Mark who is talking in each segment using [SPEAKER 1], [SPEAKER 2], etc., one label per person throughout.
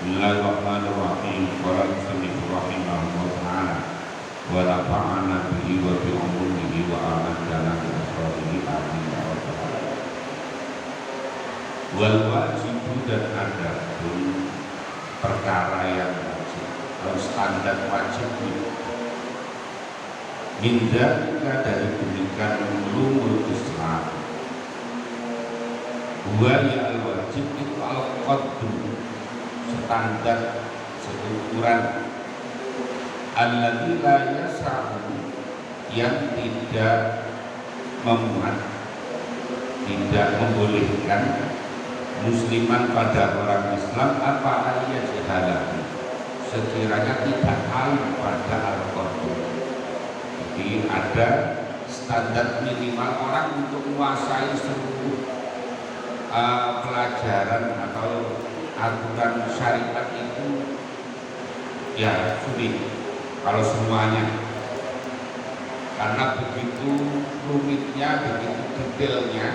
[SPEAKER 1] Bismillahirrahmanirrahim. Qala musannif rahimahullah ta'ala wa nafa'ana bihi wa bi umumihi wa amadana bi asrabihi amin ya rabbal alamin. Wal wajibu dan adapun perkara yang wajib atau standar wajib min dzalika dari demikian ulumul Islam wa ya al wajib itu al qadru standar seukuran alladzi la yas'u yang tidak memuat, tidak membolehkan musliman pada orang Islam apa ayat jahalah sekiranya tidak tahu pada al-qadr. Jadi ada standar minimal orang untuk menguasai seluruh pelajaran atau aturan syariat itu ya sulit kalau semuanya, karena begitu rumitnya, begitu detailnya.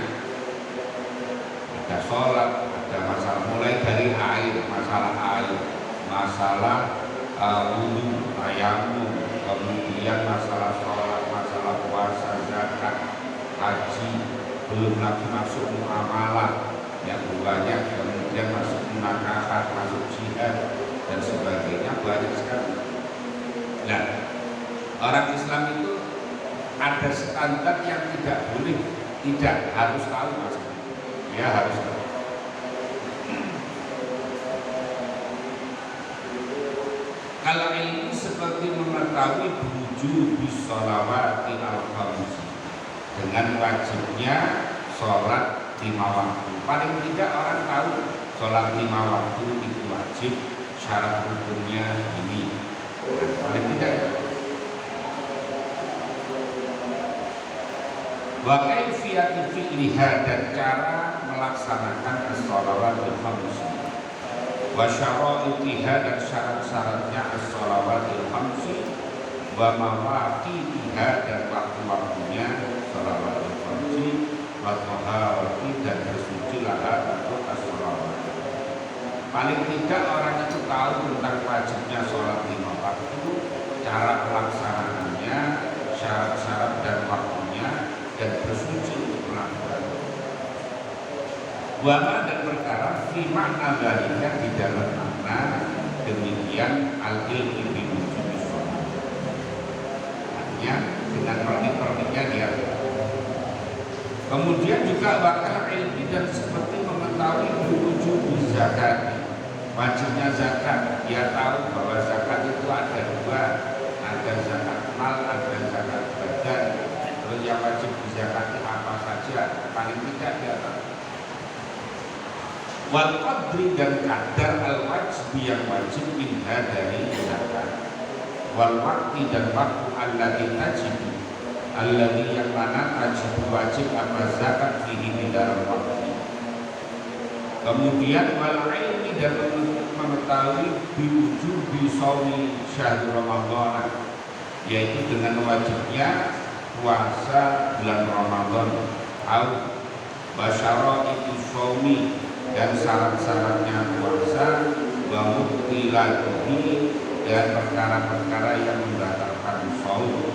[SPEAKER 1] Ada sholat, ada masalah mulai dari air, masalah wudhu, tayamum, kemudian masalah sholat, masalah puasa, zakat, haji, belum lagi masuk muamalah yang banyak, kemudian masuk munakahat, masuk jihad dan sebagainya, banyak sekali. Nah, orang Islam itu ada standar yang tidak boleh, tidak harus tahu masalah. Ya harus tahu. Kalau ilmu seperti mengetahui wujud sholawati al-khamsi, dengan wajibnya sholat 5 waktu. Paling tidak orang tahu sholat 5 waktu itu wajib, syarat hukumnya ini. Paling tidak. Wa kaifiyatu fi'liha, dan cara melaksanakan as-shalawatul khamsi. Wa syara'itiha, dan syarat-syaratnya as-shalawatul khamsi. Wa mawaqitiha, dan waktu-waktunya shalawatul khamsi. Wa taharati, dan bersuci laha untuk as-shalawat. Paling tidak orang itu tahu tentang wajibnya sholat 5 waktu, cara pelaksanaannya, syarat-syarat dan waktunya, dan bersuci untuk melakukan. Wama, dan perkara fi makna dzalika, di dalam makna demikian al-ilmi bi wujudi sholat. Artinya dengan pernik-perniknya dia. Kemudian juga bakal ilmi, dan seperti mengetahui wujud zakat, wajibnya zakat. Dia tahu bahwa zakat itu ada 2, ada zakat mal, ada zakat badan. Terus yang wajib dizakati apa saja, paling tidak dia tahu. Wal qadri, dan kadar al-wajib yang wajib minha dari zakat. Wal waqti, dan waktu alladzi tajibu, alladzi yang mana tajibu wajib apa zakat fihi di dalam waktu. Kemudian wal ilmi, dan mengetahui biwujubi shaumi syahr Ramadan, yaitu dengan wajibnya puasa bulan Ramadan. Au basyara itu shaumi, dan syarat-syaratnya puasa. Wa mubtilatihi, dan perkara-perkara yang membatalkan shaum.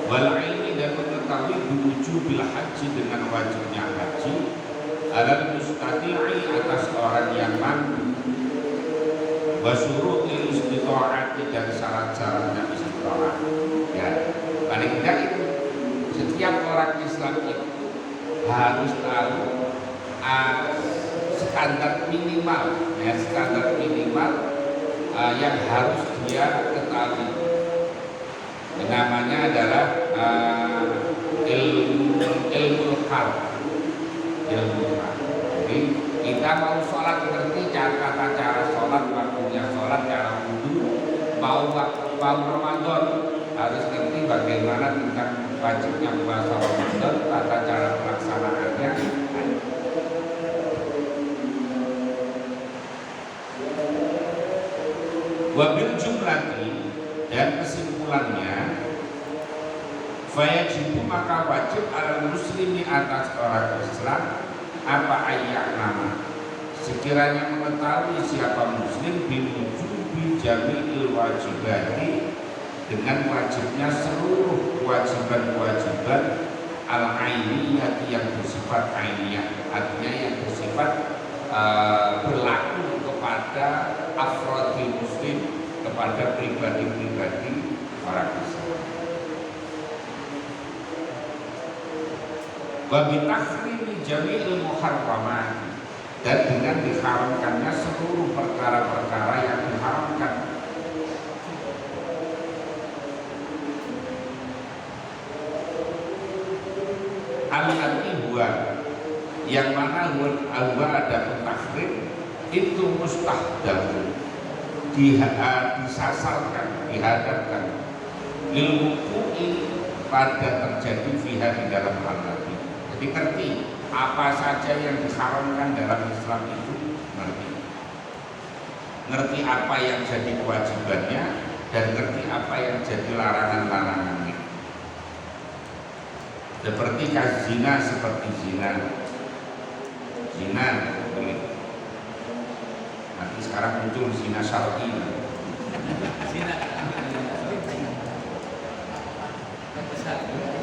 [SPEAKER 1] Wal ilmi, dan mengetahui biwujubil haji, dengan wajibnya haji. Alal mustati'i, atas orang yang mampu. Wa syurutil istita'ati, dan syarat-syaratnya istita'ah. Ya, paling tidak itu setiap orang Islam itu harus tahu standar minimal, ya, standar minimal yang harus dia ketahui. Namanya adalah ilmu hal. Jadi kita mau sholat ngerti tata cara sholat, waktunya sholat, cara wudhu. Mau Ramadan harus ngerti bagaimana tentang wajibnya puasa Ramadan, tata cara pelaksanaannya. Wabil jumlati, dan kesimpulannya, fayajibu, maka wajib al muslimi atas orang Islam apa ayat nama sekiranya mengetahui siapa muslim biwujubi jami'il wajibati, dengan wajibnya seluruh kewajiban-kewajiban al-ainiyati yang bersifat ainiyah, artinya yang bersifat berlaku kepada afrodil muslim, kepada pribadi-pribadi orang Islam. Wa bitakhrimi jami'il muharramat, dan dengan diharamkannya seluruh perkara-perkara yang diharamkan. Al-arti huwa, yang mana huwa ada tahrim itu mustahdam, disasarkan, dihadapkan lil wuqu'i, pada terjadi fiha di dalam hal Nabi. Jadi ngerti apa saja yang diharamkan dalam Islam itu, ngerti apa yang jadi kewajibannya, dan ngerti apa yang jadi larangan-larangannya. Seperti zina, seperti zina boleh. Nanti sekarang muncul zina syar'i.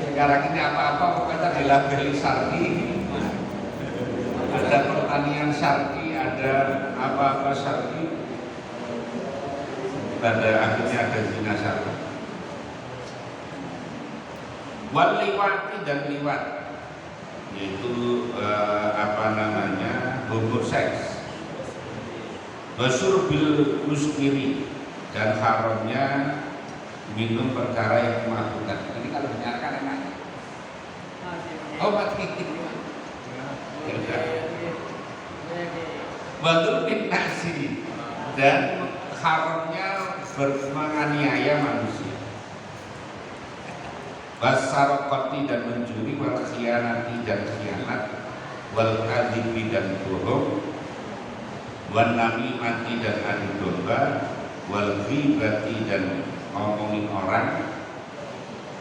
[SPEAKER 1] Sekarang ini apa-apa pokoknya dilabeli syar'i. Ada pertanian syar'i, ada apa-apa syar'i. Pada akhirnya ada zina syar'i. Wal liwati, dan liwat, yaitu homoseks. Wasyurbil muskiri, dan haramnya minum perkara yang memabukkan. Ini kalau dengarkan enak. Mati. Wadul bin nasi, dan haramnya menganiaya manusia. Wasarokoti, dan mencuri, wal khianati, dan khianat, wal kadhibi, dan bohong, wan namimati, dan adu domba, wal ghibati, dan ngomongin orang,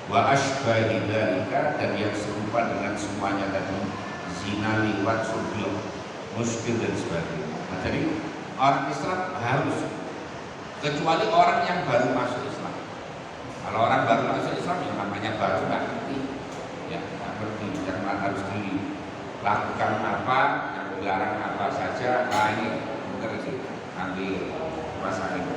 [SPEAKER 1] wa asbahi dzalika, dan yang serupa dengan semuanya tadi, zina, liwat, surbil, muskil, dan sebagainya. Nah, jadi orang Islam harus, kecuali orang yang baru masuk Islam. Kalau orang baru masuk Islam, yang namanya baru nggak ngerti, ya nggak ngerti, yang harus dilakukan apa, yang dilarang apa saja. Nah ini bener sih, nanti masa ini.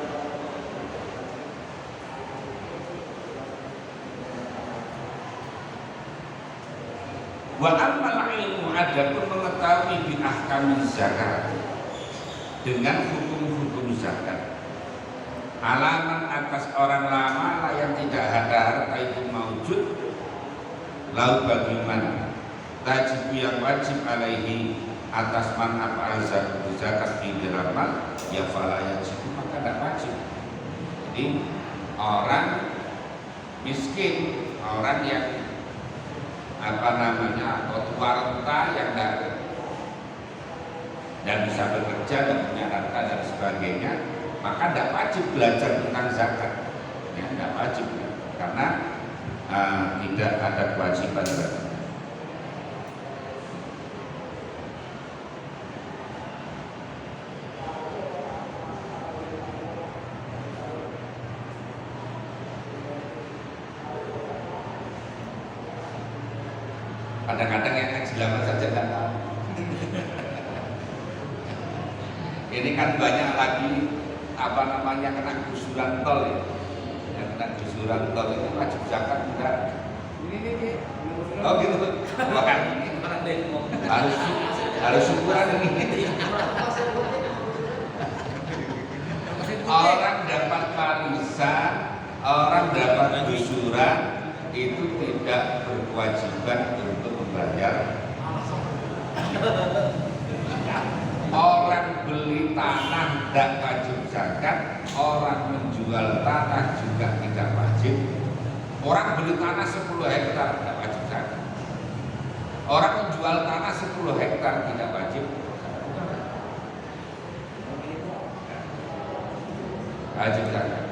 [SPEAKER 1] Wa ammal ilmu, adapun mengetahui bi ahkamiz zakat, dengan hukum-hukum zakat, alaman atas orang lama yang tidak ada harta itu maujud, lalu bagaimana tajib yang wajib alaihi atas man apa zakat di dalam ya fala yajib, maka tidak wajib. Jadi orang miskin, orang yang atau tua renta yang tidak bisa bekerja, dan punya harta dan sebagainya, maka tidak wajib belajar tentang zakat, ya, tidak wajib, ya, karena tidak ada kewajiban zakat. Kadang-kadang yang kejelaman saja tidak tahu. Ini kan banyak lagi kena gusuran tol, ya. Yang kena gusuran tol itu wajib zakat enggak? Ini. Oh gitu. Bukan ini. Harus syukuran ini. Orang dapat warisan, orang dapat gusuran, itu tidak berkewajiban untuk membayar. Orang beli tanah tidak wajib zakat, orang menjual tanah juga tidak wajib. Orang beli tanah 10 hektar tidak wajib zakat. Orang menjual tanah 10 hektar tidak wajib. Wajib zakat.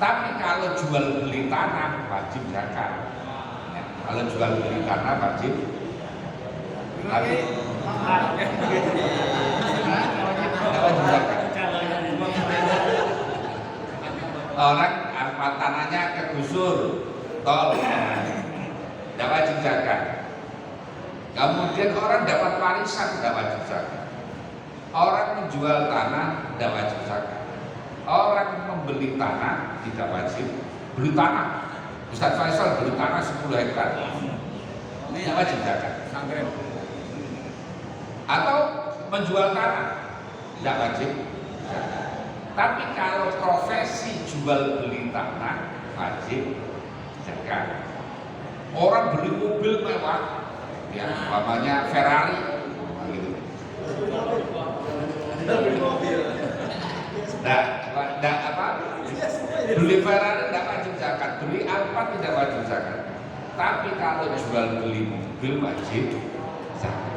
[SPEAKER 1] Tapi kalau jual beli tanah wajib zakat. Ya, kalau jual beli tanah wajib. Tapi menjual tanah tidak wajib zakat. Orang membeli tanah tidak wajib. Beli tanah, Ustaz Faisal beli tanah 10 hektar, tidak wajib zakat. Atau menjual tanah tidak wajib zakat. Tapi kalau profesi jual beli tanah wajib zakat. Orang beli mobil mewah, ya umpamanya Ferrari, gitu. Nah, apa? Beli Ferrari tidak wajib zakat, beli Alphard tidak wajib zakat. Tapi kalau jual beli mobil wajib zakat.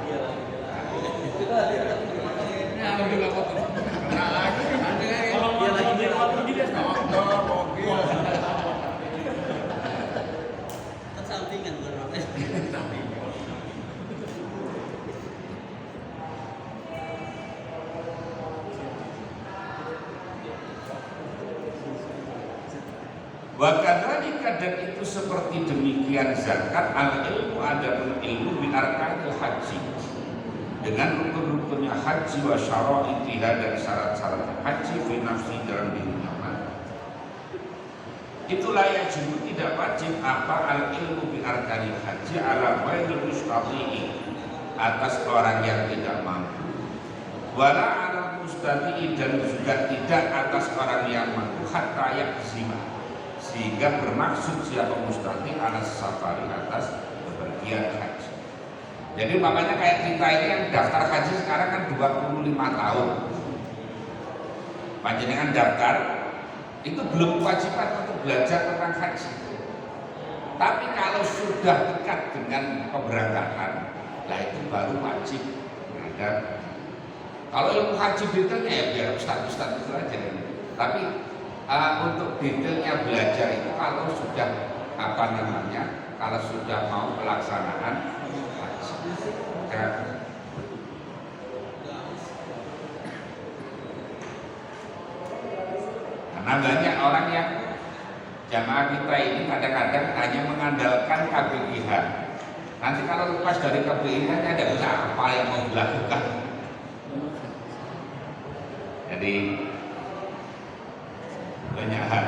[SPEAKER 1] Wakadzalika, dan itu seperti demikian zakat al ilmu, adapun ilmu bi arkanil haji, dengan rukun-rukunnya haji wa syara'itiha, dan syarat-syarat haji fi nafsi, dalam dirinya mana. Itulah yang disebut tidak wajib apa al ilmu bi arkanil haji ala ghairil mustati'i, atas orang yang tidak mampu, wala ala mustati'i, dan juga tidak atas orang yang mampu, hatta yakzima, sehingga bermaksud siapa mustati alas safari, atas bepergian haji. Jadi makanya kayak kita ini yang daftar haji sekarang kan 25 tahun. Panjenengan daftar itu belum kewajiban untuk belajar tentang haji. Tapi kalau sudah dekat dengan keberangkatan, lah itu baru wajib. Dan kalau ilmu haji detailnya ya biar ustaz-ustaz itu aja. Tapi untuk detailnya belajar itu kalau sudah kalau sudah mau pelaksanaan haji. Karena banyak orang yang jamaah kita ini kadang-kadang hanya mengandalkan KBIH. Nanti kalau lepas dari KBIH-nya ada bisa apa yang mau dilakukan. Jadi banyak hal.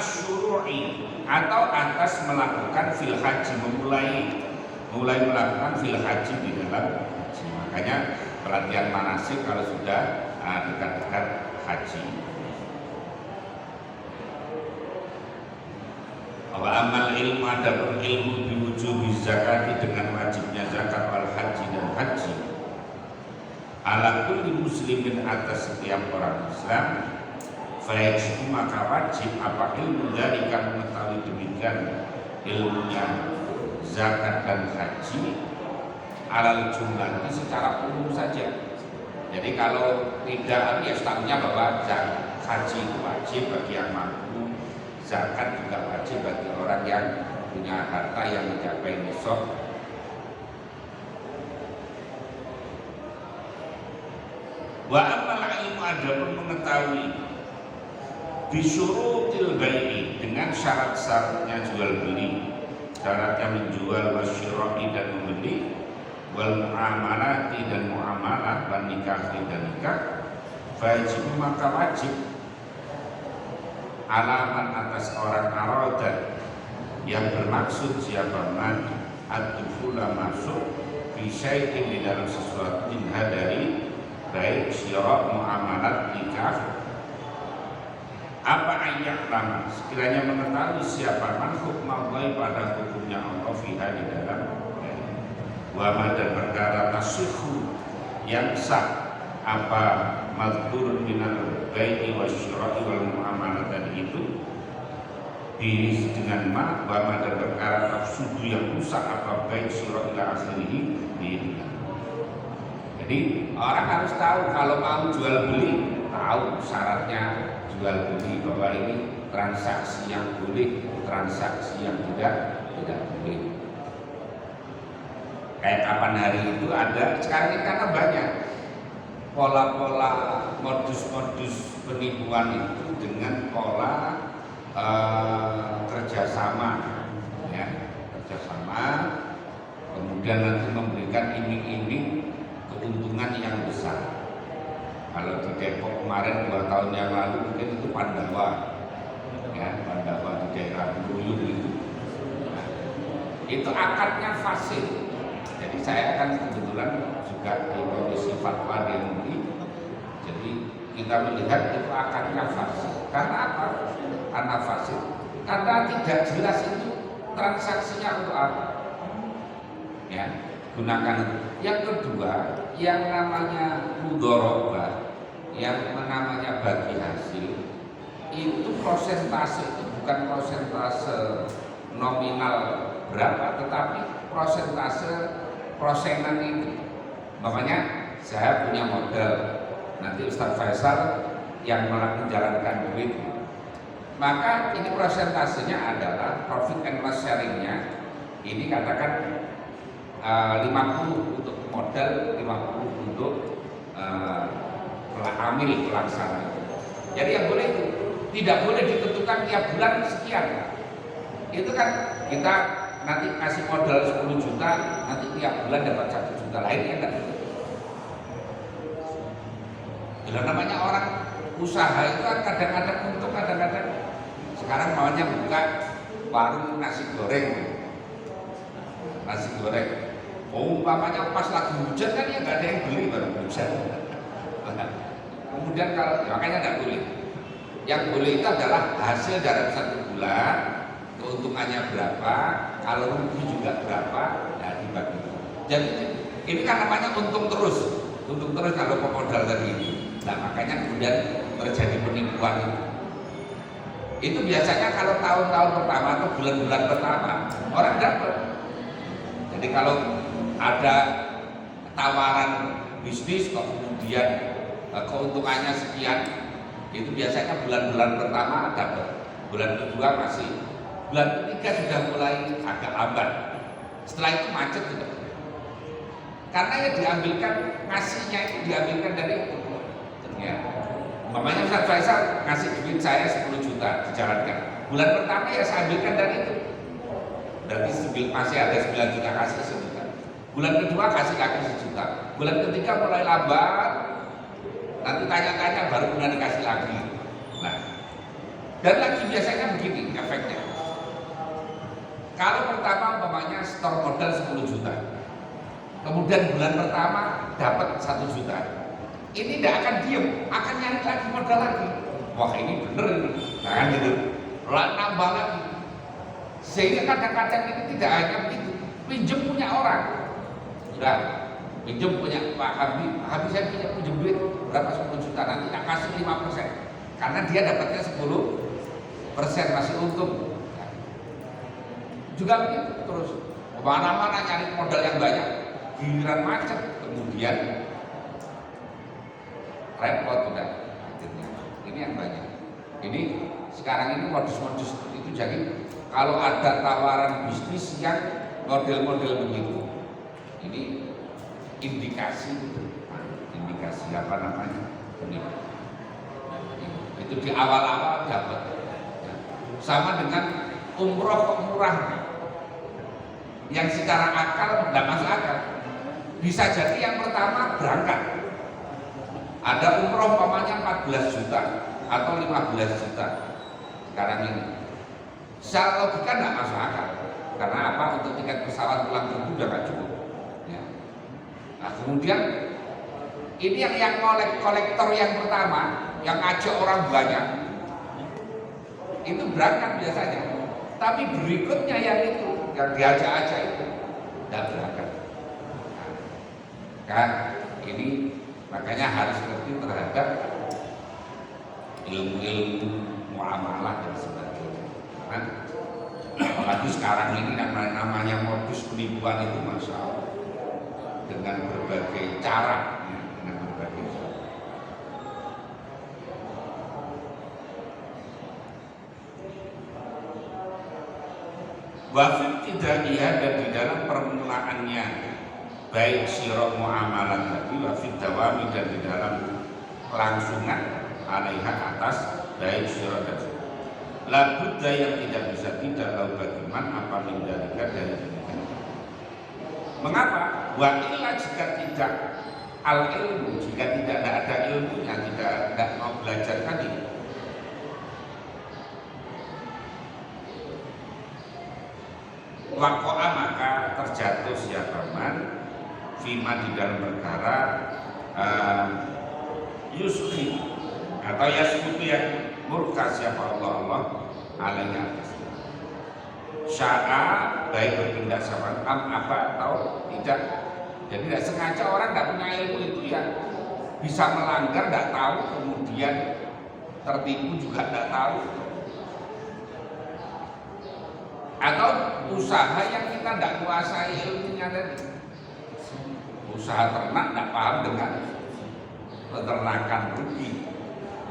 [SPEAKER 1] Al-syuru'i, atau atas melakukan fil haji, mulai melakukan fil haji di dalam haji. Makanya pelatihan manasik kalau sudah dekat-dekat haji. Wa amal ilmu, adapun ilmu biwujubi zakati, dengan wajibnya zakat wal haji, dan haji, ala kulli muslimin, atas setiap orang Islam, fayajibu, maka wajib apa ilmu dari kamu mengetahui demikian ilmunya zakat dan haji, alal jumlah, secara umum saja. Jadi kalau tidak, ya statusnya bahwa haji itu wajib bagi yang mampu, zakat juga wajib bagi orang yang punya harta yang mencapai nisab. Wa amal ilmu, adapun mengetahui bisyurutil bai'i, dengan syarat-syaratnya jual beli, syaratnya menjual, wasyira'i, dan membeli, wal muamalati, dan muamalah, wan nikah, dan nikah, wajib, maka wajib alaman atas orang aradan, yang bermaksud siapa man ad-dukhula, masuk bisyai'in, di dalam sesuatu, minha, dari baik syira' muamalat nikah, apa ayat lama, sekiranya mengetahui siapa man hukmallahi, pada hukumnya Allah, fiha, di dalam wama, dan perkara nasihu, yang sah, apa madhurun minal bai'i wasyira'i wal muamalah, tadi itu dengan ma, wama, dan perkara tafsudu, yang rusak, apa baik syira' ila akhirihi, jadi orang harus tahu kalau mau jual beli, tahu syaratnya jual beli, bahwa ini transaksi yang boleh, transaksi yang tidak boleh. Kayak kapan hari itu ada, sekarang ini karena banyak pola-pola modus-modus penipuan itu dengan pola kerjasama kerjasama, ya, kerjasama, kemudian nanti memberikan iming-iming keuntungan yang besar. Kalau di Depok kemarin 2 tahun yang lalu mungkin itu Pandawa, ya, Pandawa di daerah Buluyu itu. Nah, itu akadnya fasil. Jadi saya akan kebetulan juga di komisi fatwa DMUI. Jadi kita melihat itu akadnya fasil. Karena apa? Karena fasil. Karena tidak jelas itu transaksinya untuk apa. Ya, gunakan itu. Yang kedua, yang namanya mudharabah, yang namanya bagi hasil, itu prosentase itu bukan prosentase nominal berapa, tetapi prosentase prosenan itu. Makanya saya punya modal, nanti Ustadz Faisal yang menjalankan duit, maka ini prosentasenya adalah profit and loss sharingnya. Ini katakan 50 untuk modal, 50 untuk amil pelaksana. Jadi yang boleh itu tidak boleh ditentukan tiap bulan sekian. Itu kan kita nanti kasih modal 10 juta, nanti tiap bulan dapat 1 juta lainnya kan. Bila namanya orang usaha itu kan kadang-kadang untung, kadang-kadang sekarang maunya buka warung nasi goreng. Nasi goreng. Umpamanya pas lagi hujan kan ya nggak ada yang beli baru hujan. Kemudian kalau ya makanya nggak boleh. Yang boleh itu adalah hasil dalam 1 bulan, keuntungannya berapa, kalau rugi juga berapa, ya dibagi. Jadi ini kan namanya untung terus kalau pemodal tadi ini. Nah makanya kemudian terjadi penipuan itu. Itu biasanya kalau tahun-tahun pertama atau bulan-bulan pertama orang dapat. Jadi kalau ada tawaran bisnis kok kemudian keuntungannya sekian, itu biasanya bulan-bulan pertama dapat, bulan kedua masih, bulan ketiga sudah mulai agak lambat, setelah itu macet juga. Karena yang diambilkan, ngasihnya itu diambilkan dari itu. Ya. Mamanya Ustadz Faisal ngasih duit saya 10 juta dijalankan, bulan pertama ya saya ambilkan dari itu, berarti masih ada 9 juta kasih 1 juta. Bulan kedua kasih lagi 1 juta, bulan ketiga mulai lambat, nanti tanya-tanya baru kemudian dikasih lagi. Nah, dan lagi biasanya begini efeknya. Kalau pertama umpamanya store modal 10 juta, kemudian bulan pertama dapat 1 juta, ini tidak akan diem, akan nyari lagi modal lagi. Wah ini bener ini, nah kan gitu, nambah lagi. Sehingga kadang-kadang ini tidak hanya begitu, pinjam punya orang, sudah pinjam punya Pak Habib saya pinjam duit berapa 10 juta, nanti tak kasih 5%, karena dia dapatnya 10% masih untung. Juga begitu terus, mana-mana nyari modal yang banyak, giliran macet, kemudian repot udah. Ini yang banyak. Ini sekarang ini modus-modus itu, jadi kalau ada tawaran bisnis yang model-model begitu, ini indikasi apa namanya, itu di awal-awal dapat. Sama dengan umroh kok murah, yang secara akal tidak masuk akal. Bisa jadi yang pertama berangkat, ada umroh umpamanya 14 juta atau 15 juta sekarang ini. Secara logika tidak masuk akal. Karena apa? Untuk tiket pesawat pulang pergi udah nggak cukup. Ya. Nah kemudian ini yang kolektor yang pertama, yang ngajak orang banyak, itu berangkat biasanya. Tapi berikutnya yang itu, yang diajak-ajak itu, tidak berangkat. Nah, kan ini makanya harus ngerti terhadap ilmu-ilmu muamalah dan sebagainya. Nah, apalagi sekarang ini namanya modus penipuan itu, masya Allah, dengan berbagai cara, ya, dengan berbagai cara. Wafid tidak iya, dan di dalam permulaannya baik sirah muamalah tadi, wafid dawami, dan di dalam kelangsungan alaiha atas baik sirah dan Labudda yang tidak bisa tidak lalu bagaimana apa mendarika dari demikian. Mengapa? Wa illa jika tidak al ilmu, jika tidak ada ilmunya, tidak mau belajar tadi, wakoa maka terjatuh siapa man fima di dalam perkara yusri atau yasbutu yang murka siapa Allah alainya atas sya'a baik berpindah sama apa atau tidak. Jadi tidak sengaja orang tidak punya ilmu itu ya bisa melanggar, tidak tahu, kemudian tertipu juga tidak tahu, atau usaha yang kita tidak kuasai ilmunya tadi. Usaha ternak tidak paham dengan peternakan, rugi.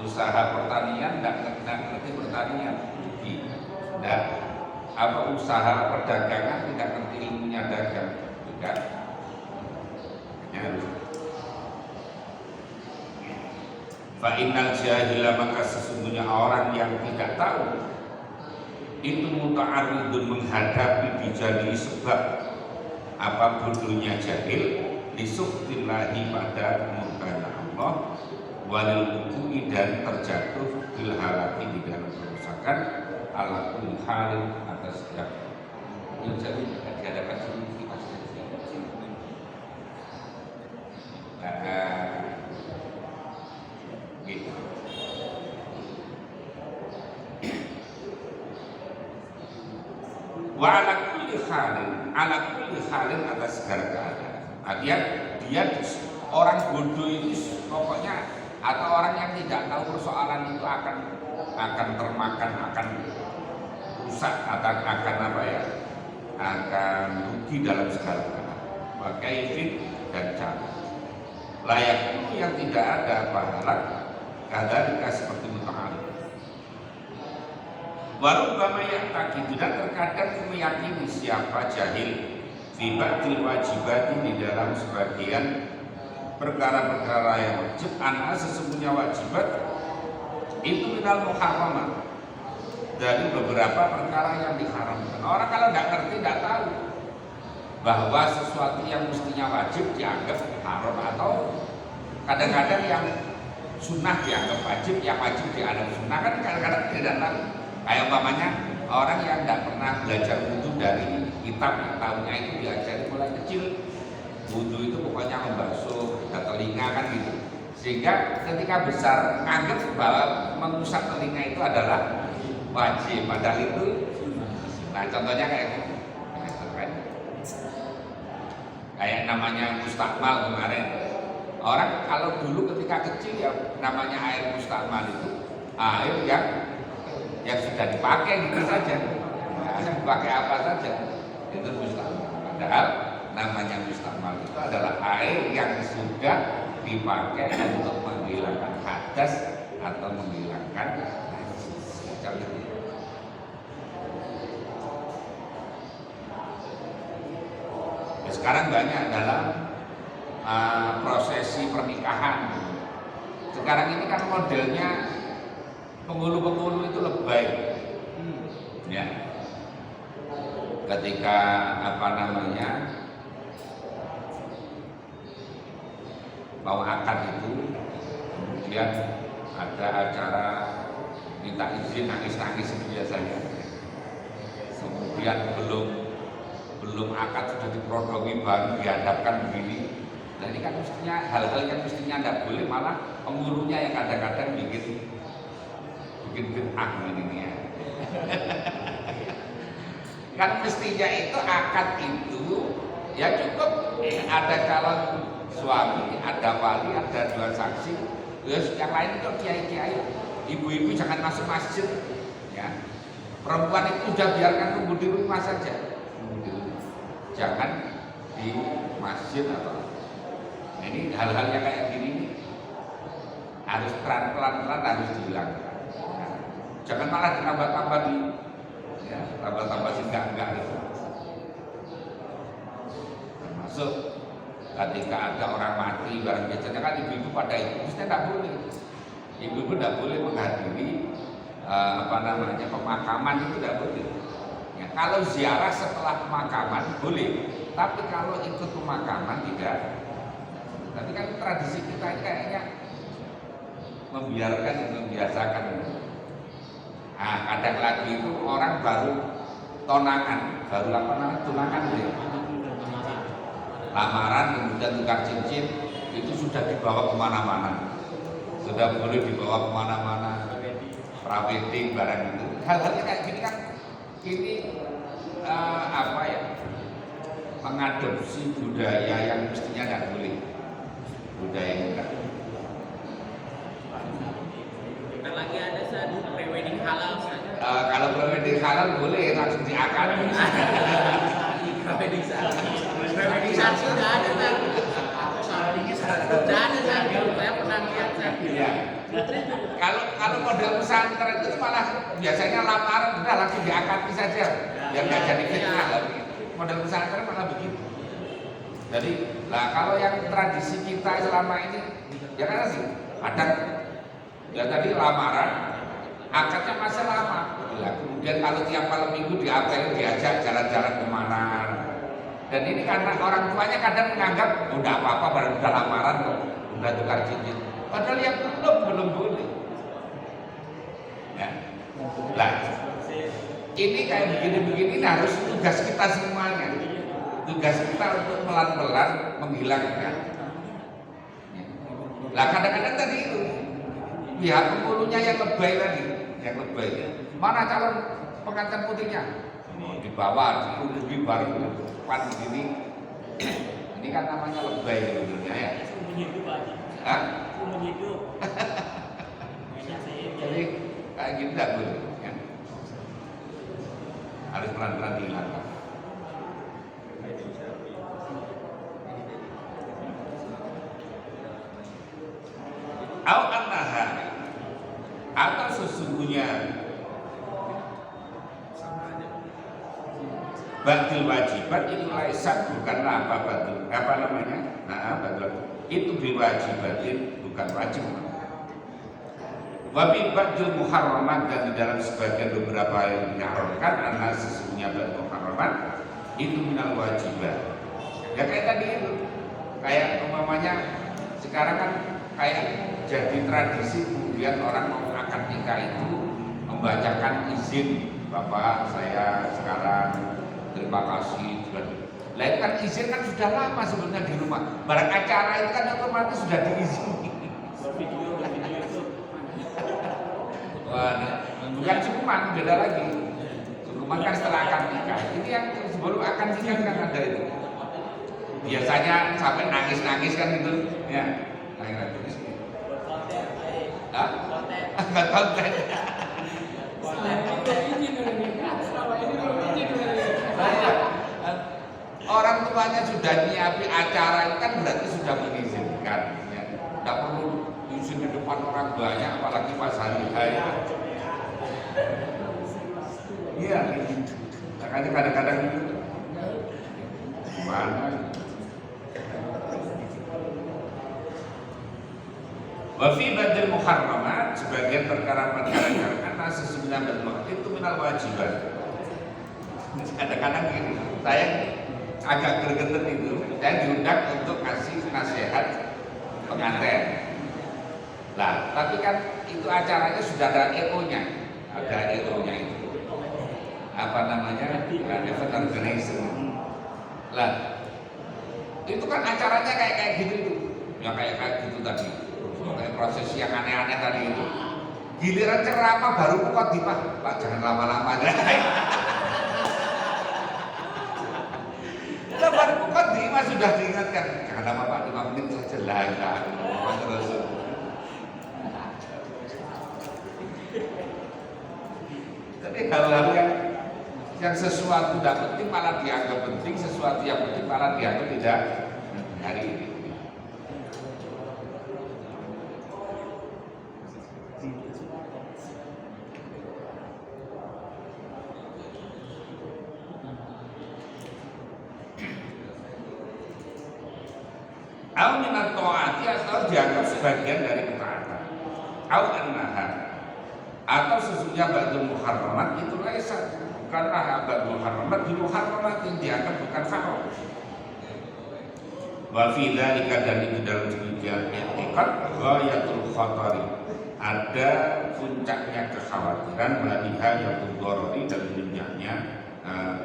[SPEAKER 1] Usaha pertanian tidak ngerti pertanian, rugi. Dan apa usaha perdagangan tidak ngerti ilmunya dagang juga. Fa'innal jahila maka sesungguhnya orang yang tidak tahu itu muta'arridun menghadapi dijadi sebab apa bodohnya jahil lisuktillahi pada murkanya Allah walil hukumi dan terjatuh bil halaki di dalam kerusakan ala kulli halin atas setiap yang jadi di hadapan sini gitu. Wa ala kulli halin atas segala keadaan. Artinya dia orang bodoh itu pokoknya atau orang yang tidak tahu persoalan itu akan termakan, akan rusak, akan apa ya, akan rugi dalam segala keadaan. Wakaifin dan cara layak itu yang tidak ada pahala kadalika seperti muta'allim. Warubbama ya'taqidu dan terkadang meyakini siapa jahil fi ba'dil wajibati di dalam sebagian perkara-perkara yang wajib anha sesungguhnya wajibat itu minal muharramat dari beberapa perkara yang diharamkan. Orang kalau tidak ngerti, tidak tahu bahwa sesuatu yang mestinya wajib dianggap haram, atau kadang-kadang yang sunnah dianggap wajib, yang wajib dianggap sunnah, kan kadang-kadang tidak tahu. Kayak umpamanya orang yang tidak pernah belajar wudhu dari kitab, yang tahunya itu diajari mulai kecil wudhu itu pokoknya membasuh telinga kan gitu, sehingga ketika besar anggap bahwa mengusap telinga itu adalah wajib, padahal itu nah contohnya kayak gitu. Kayak namanya mustakmal kemarin, orang kalau dulu ketika kecil ya namanya air mustakmal itu air yang sudah dipakai gitu saja, nah, dipakai apa saja itu mustakmal. Padahal namanya mustakmal itu adalah air yang sudah dipakai untuk menghilangkan hadas atau menghilangkan najis. Sekarang banyak dalam prosesi pernikahan. Sekarang ini kan modelnya penghulu-penghulu itu lebay, ya. Ketika apa namanya mau akad itu, kemudian ada acara minta izin nangis-nangis biasanya. Kemudian belum akad sudah diprodongi baru dihadapkan begini. Nah ini kan mestinya hal-hal yang mestinya tidak boleh, malah pengurunya yang kadang-kadang bikin ini ya. Kan mestinya itu akad itu ya cukup ada calon suami, ada wali, ada dua saksi, terus yang lain itu kiai-kiai, ibu-ibu jangan masuk masjid, ya. Perempuan itu sudah biarkan tunggu di rumah saja. Jangan di masjid atau ini hal-hal yang kayak gini harus pelan-pelan harus dihilangkan. Nah, jangan malah ditambah-tambah ya, tambah-tambah sih enggak itu. Termasuk ketika ada orang mati barang biasanya kan ibu-ibu pada itu, mestinya tidak boleh. Ibu-ibu tidak boleh menghadiri pemakaman itu tidak boleh. Ya, kalau ziarah setelah pemakaman boleh, tapi kalau ikut pemakaman tidak. Tapi kan tradisi kita ini kayaknya membiasakan. Nah, kadang lagi itu orang baru tunangan gitu. Lamaran kemudian tukar cincin itu sudah dibawa kemana-mana, sudah boleh dibawa kemana-mana, prawedding barang itu. Hal-halnya kayak gini kan, ini mengadopsi budaya yang mestinya tidak boleh, budaya kita.
[SPEAKER 2] Lagi ada satu prewedding halal saja.
[SPEAKER 1] Kalau prewedding halal boleh langsung diakad.
[SPEAKER 2] Prewedding sudah ada kan? Sudah ada kan? Saya pernah lihat kan?
[SPEAKER 1] Iya. Kalau model pesantren itu malah biasanya lamaran udah langsung diakadi saja, biar nggak jadi fitnah lagi. Model pesantren malah begitu. Jadi, kalau yang tradisi kita selama ini, ya kan sih, ada ya tadi lamaran, akadnya masih lama. Ya, kemudian kalau tiap malam minggu diapelin, diajak jalan-jalan kemana. Dan ini karena orang tuanya kadang menganggap udah apa-apa, baru udah lamaran kok, udah tukar cincin. Padahal yang belum boleh. Ya. Nah, ini kayak begini-begini harus tugas kita semuanya. Tugas kita untuk pelan-pelan menghilangkan. Nah, kadang-kadang tadi itu pihak penghulunya yang lebay tadi, yang lebay. Mana calon pengantin putrinya? Dibawa, diundi baru depan begini. Ini kan namanya lebay sebetulnya ya.
[SPEAKER 2] Menghidup aja.
[SPEAKER 1] Hah?
[SPEAKER 2] Menghidup.
[SPEAKER 1] Jadi kayak gitu tidak boleh. Ya. Harus pelan-pelan dihilangkan. Atau sesungguhnya batil wajibat itu laisat bukanlah itu biwajibatin bukan wajib. Wabi batil muharramat, dan di dalam sebagian beberapa yang diharamkan karena sesungguhnya batil muharramat itu minal wajibat. Ya kayak tadi itu, kayak umpamanya sekarang kan kayak jadi tradisi kemudian orang mau akad nikah itu membacakan izin, Bapak saya sekarang terima kasih. Lah itu kan izin kan sudah lama sebenarnya di rumah. Barang acara itu kan otomatis sudah diizini.
[SPEAKER 2] Video itu.
[SPEAKER 1] Wah, bukan cukuman, beda lagi. Cukuman kan setelah akad nikah. Ini yang sebelum akad nikah kan ada itu. Biasanya sampai nangis-nangis kan itu, ya. Nangis-nangis. Enggak konten. Orang tuanya sudah nyiapin acara itu kan berarti sudah mengizinkan. Ya. Tidak perlu izin di depan orang banyak, apalagi pas hari raya. Iya, makanya kadang-kadang gimana? Wafi badil muharramat, sebagian perkara-perkara karena sesungguhnya badil itu minal wajibat. Kadang-kadang gini, saya agak gregetan itu, saya diundang untuk kasih nasihat pengantin. Lah, tapi kan itu acaranya sudah ada EO-nya, itu. Apa namanya? Event organizer. Lah, itu kan acaranya kayak gitu itu, ya kayak gitu tadi. Kayak prosesi yang aneh-aneh tadi itu. Giliran ceramah baru mukadimah, Pak jangan lama-lama. Lah baru mukadimah sudah diingatkan, jangan lama Pak, 5 menit saja lah. Terus. Tapi hal-hal yang sesuatu tidak penting malah dianggap penting, sesuatu yang penting malah dianggap tidak hari ini. Au minat ta'ati, atau dianggap sebagian dari ketaatan. Au annaha, atau sesungguhnya ba'dul muharramat itu laisa, bukanlah ba'dul muharramat di muharramat yang dianggap bukan haram. Wa fi dzalika, dan itu dalam demikian i'tiqad ghayatul khatari, ada puncaknya kekhawatiran, maliha yatul dharari, dan puncaknya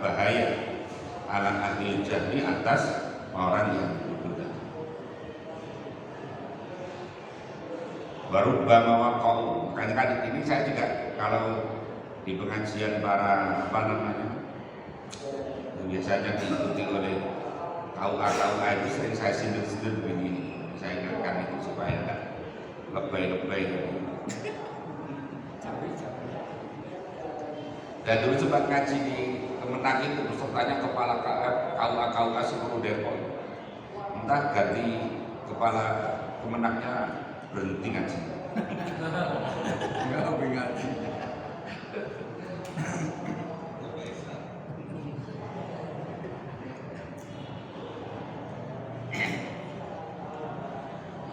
[SPEAKER 1] bahaya ala ahli jahli, atas orang yang bodoh. Baru bama waqau, kali-kali ini saya juga kalau di pengajian para biasanya diikuti oleh KUA itu sering saya sindir-sindir begini, saya ingatkan itu supaya enggak lebay-lebay. Dan dulu sempat ngaji di Kemenang itu, pesertanya kepala KUA seluruh Depok, entah ganti kepala Kemenangnya berhenti ngaji.
[SPEAKER 3] Enggak ngaji.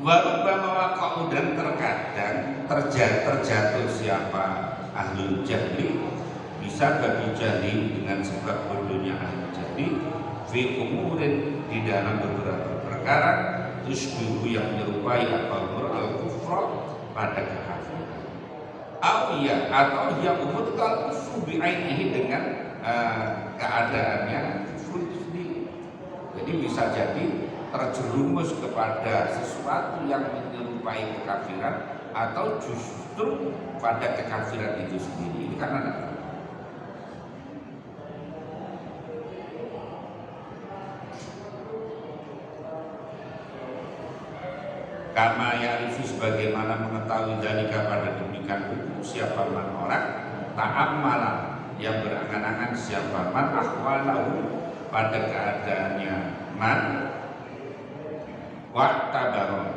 [SPEAKER 1] Warubama waqa'u, dan terkadang terjatuh siapa ahlul jahli, bisa bagi jahli dengan sebab bodohnya ahlul jahli, fi umurin, di dalam beberapa perkara, tusbihu, yang menyerupai al-umur al-kufra, pada kekafiran, atau yang umur al-kufru bi'ainihi, dengan keadaannya kufur itu sendiri. Jadi bisa jadi terjerumus kepada sesuatu yang menyerupai kekafiran, atau justru pada kekafiran itu sendiri. Karena kama ya'rifu, sebagaimana mengetahui dalika, pada demikian hukum siapa man orang ta'ammala, yang berangan-angan siapa man ahwalahu, pada keadaannya man, wa'tabaron,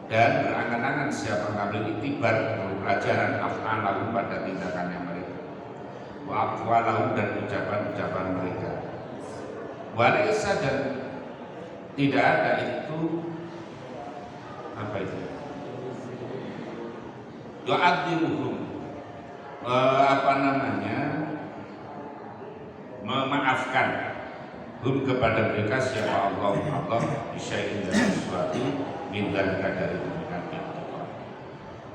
[SPEAKER 1] dan berangan-angan siapa ngambil iktibar pelajaran af'alahum, pada tindakannya mereka, wa aqwalahum, dan ucapan-ucapan mereka, walaisa, dan tidak ada itu apa itu yu'adzimuhum, memaafkan hum, kepada mereka siapa Allah bisyai'in, dari sesuatu min dzalika, dari demikian itu.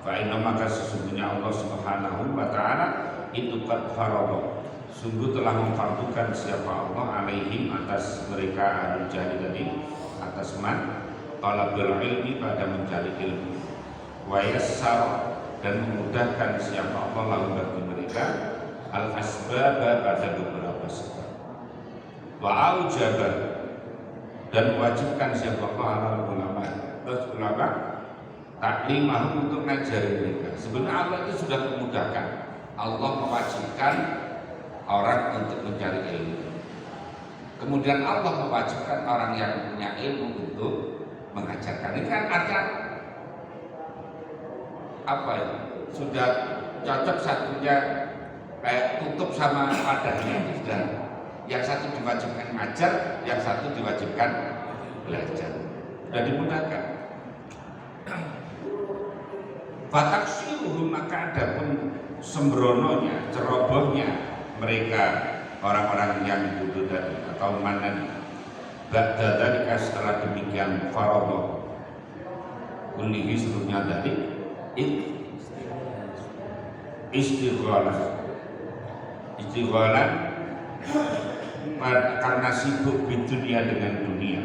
[SPEAKER 1] Fa inna, maka sesungguhnya Allah Subhanahu wa taala itu qad farada, sungguh telah memfardukan siapa Allah alaihim, atas mereka ahlul jahli tadi, atas man talabul ilmi, pada mencari ilmu, wa yassar, dan memudahkan siapa Allah lalu bagi mereka al asbaba, pada beberapa sebab, wa aujaba, dan mewajibkan siapa Allah ulama, terus ulama taklimahum, untuk ngajari mereka. Sebenarnya Allah itu sudah memudahkan, Allah mewajibkan orang untuk mencari ilmu, kemudian Allah mewajibkan orang yang punya ilmu untuk mengajarkan. Ini kan artinya apa ya? Sudah cocok satunya, kayak tutup sama padanya itu sudah. Yang satu diwajibkan mengajar, yang satu diwajibkan belajar. Sudah dimudahkan. Fataksiruhum, maka ada pun sembrononya, cerobohnya mereka orang-orang yang bodoh tadi atau manan. Ba'da dzalika, setelah demikian, faradha kullihi, seluruhnya dari istighalah karena sibuk di dunia, dengan dunia,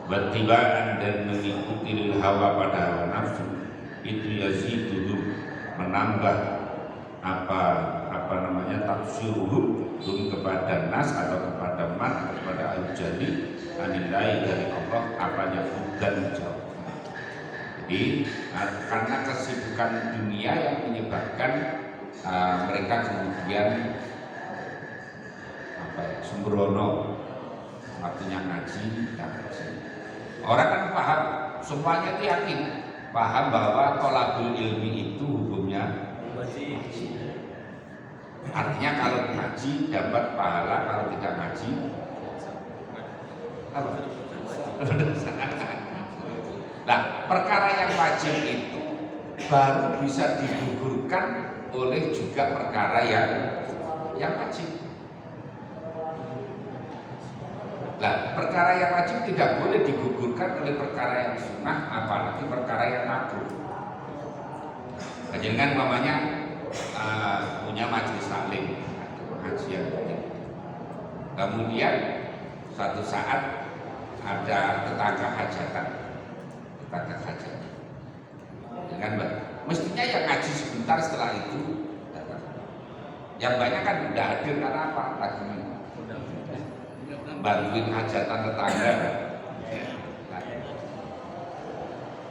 [SPEAKER 1] wattiba'an, dan mengikuti hawa, pada hawa nafsu, itu yaziduhum, menambah tafsiruhum kepada nas, atau kepada man, atau kepada al-jali anillahi, dari Allah, apanya dan jauh. Jadi karena kesibukan dunia yang menyebabkan mereka kemudian sembrono, artinya ngaji. Orang kan paham, semuanya itu yakin, paham bahwa thalabul ilmi itu hukumnya wajib. Artinya kalau ngaji dapat pahala, kalau tidak ngaji apa? Nah, perkara yang wajib itu baru bisa digugurkan digugurkan oleh juga perkara yang wajib. Nah, perkara yang wajib tidak boleh digugurkan oleh perkara yang sunnah, apalagi perkara yang makruh. Jangan mamanya punya majelis taklim atau pengajian. Kemudian suatu saat ada tetangga hajatan, dengan mestinya yang ngaji sebentar, setelah itu datang. Yang banyak kan udah hadir karena apa? Lagi bantuin hajatan tetangga.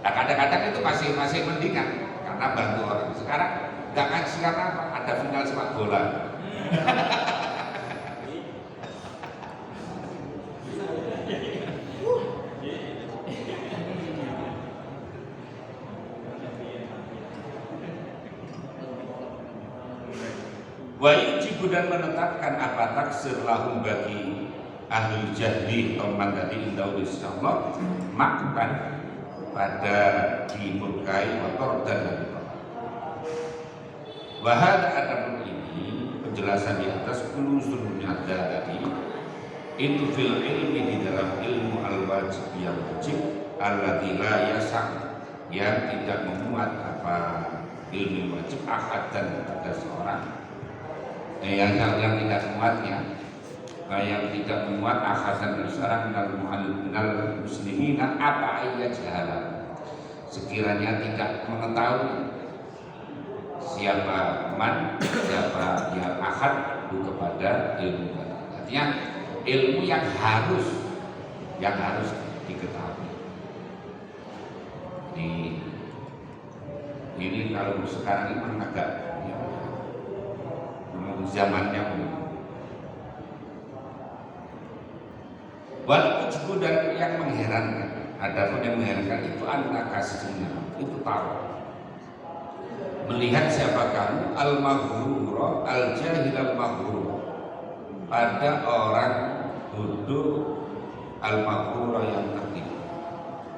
[SPEAKER 1] Nah, kadang-kadang itu masih mendingan karena bantu orang. Sekarang nggak ngaji karena apa? Ada final sepak bola. Wajib dan menetapkan apa taksir lahum bagi ahli jahli toman tadi indah Allah makban pada dimurkai motor dan lebih wahada ada ini penjelasan di atas kulusurnya ada tadi itu fil ilmi di dalam ilmu al wajib yang wajib alladzi la yasah yang tidak memuat apa ilmu wajib akad dan pada seorang yang tidak memuatnya, yang tidak memuat akhasan seorang minal muslimin apa ayat jahala sekiranya tidak mengetahui siapa yang akhad kepada ilmu tadi. Artinya ilmu yang harus diketahui. Ini kalau sekarang ini memang agak zamannya begitu. Walaupun dan yang mengherankan, adapun yang mengherankan itu anak kasihnya, itu tahu. Melihat siapa kamu al-maghrur, al-jahil al-maghrur, pada orang bodoh al-maghrur yang tertipu.